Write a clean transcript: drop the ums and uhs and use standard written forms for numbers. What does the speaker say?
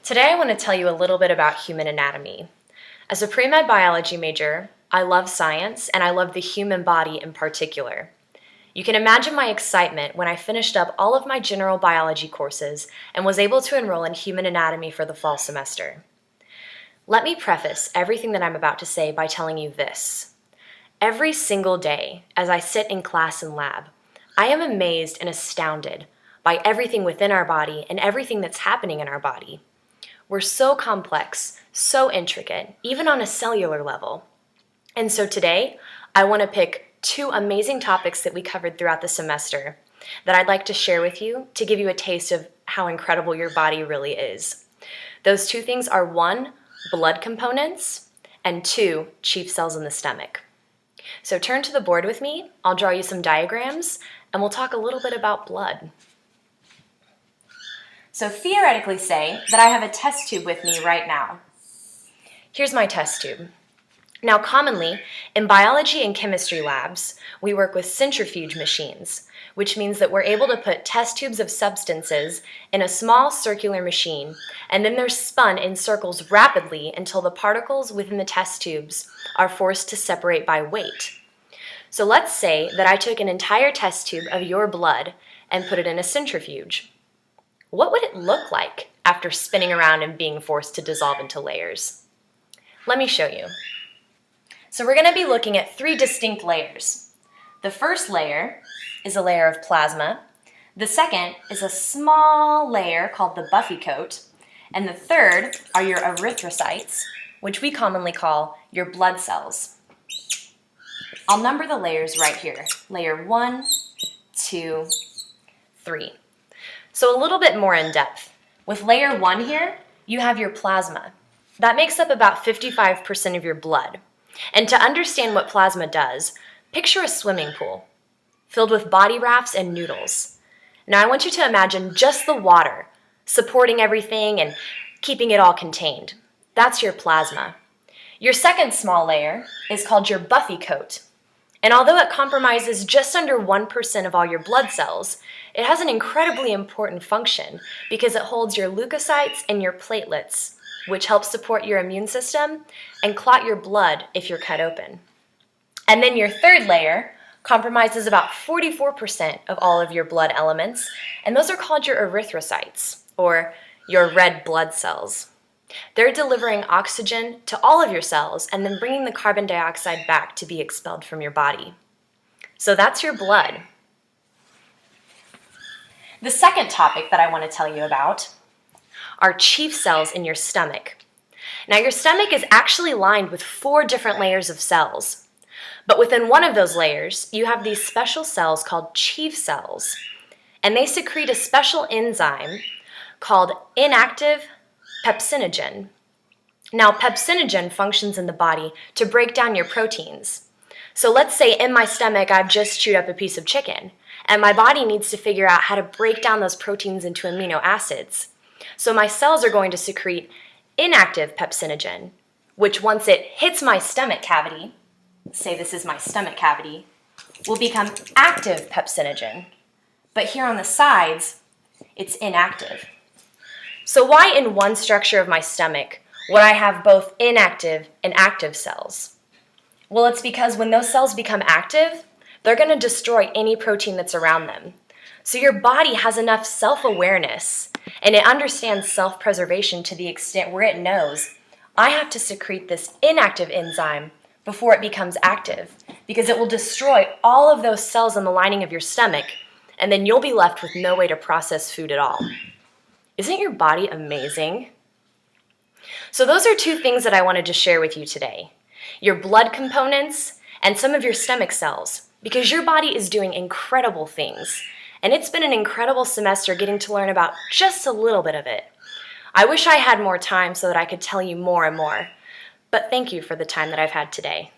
Today I want to tell you a little bit about human anatomy. As a pre-med biology major, I love science and I love the human body in particular. You can imagine my excitement when I finished up all of my general biology courses and was able to enroll in human anatomy for the fall semester. Let me preface everything that I'm about to say by telling you this. Every single day, as I sit in class and lab, I am amazed and astounded by everything within our body and everything that's happening in our body. We're so complex, so intricate, even on a cellular level. And so today, I want to pick two amazing topics that we covered throughout the semester that I'd like to share with you to give you a taste of how incredible your body really is. Those two things are one, blood components, and two, chief cells in the stomach. So turn to the board with me, I'll draw you some diagrams, and we'll talk a little bit about blood. So theoretically say that I have a test tube with me right now. Here's my test tube. Now commonly, in biology and chemistry labs, we work with centrifuge machines, which means that we're able to put test tubes of substances in a small circular machine, and then they're spun in circles rapidly until the particles within the test tubes are forced to separate by weight. So let's say that I took an entire test tube of your blood and put it in a centrifuge. What would it look like after spinning around and being forced to dissolve into layers? Let me show you. So we're going to be looking at three distinct layers. The first layer is a layer of plasma. The second is a small layer called the buffy coat. And the third are your erythrocytes, which we commonly call your blood cells. I'll number the layers right here. Layer 1, 2, 3. So a little bit more in depth. With layer 1 here, you have your plasma. That makes up about 55% of your blood. And to understand what plasma does, picture a swimming pool filled with body rafts and noodles. Now I want you to imagine just the water supporting everything and keeping it all contained. That's your plasma. Your second small layer is called your buffy coat. And although it compromises just under 1% of all your blood cells, it has an incredibly important function because it holds your leukocytes and your platelets, which helps support your immune system and clot your blood if you're cut open. And then your third layer compromises about 44% of all of your blood elements, and those are called your erythrocytes, or your red blood cells. They're delivering oxygen to all of your cells and then bringing the carbon dioxide back to be expelled from your body. So that's your blood. The second topic that I want to tell you about are chief cells in your stomach. Now your stomach is actually lined with 4 different layers of cells. But within one of those layers, you have these special cells called chief cells. And they secrete a special enzyme called inactive pepsinogen. Now, pepsinogen functions in the body to break down your proteins. So let's say in my stomach I've just chewed up a piece of chicken, and my body needs to figure out how to break down those proteins into amino acids. So my cells are going to secrete inactive pepsinogen, which once it hits my stomach cavity, say this is my stomach cavity, will become active pepsinogen. But here on the sides, it's inactive. So why in one structure of my stomach would I have both inactive and active cells? Well, it's because when those cells become active, they're going to destroy any protein that's around them. So your body has enough self-awareness and it understands self-preservation to the extent where it knows, I have to secrete this inactive enzyme before it becomes active, because it will destroy all of those cells in the lining of your stomach, and then you'll be left with no way to process food at all. Isn't your body amazing? So those are 2 things that I wanted to share with you today. Your blood components and some of your stomach cells, because your body is doing incredible things. And it's been an incredible semester getting to learn about just a little bit of it. I wish I had more time so that I could tell you more and more. But thank you for the time that I've had today.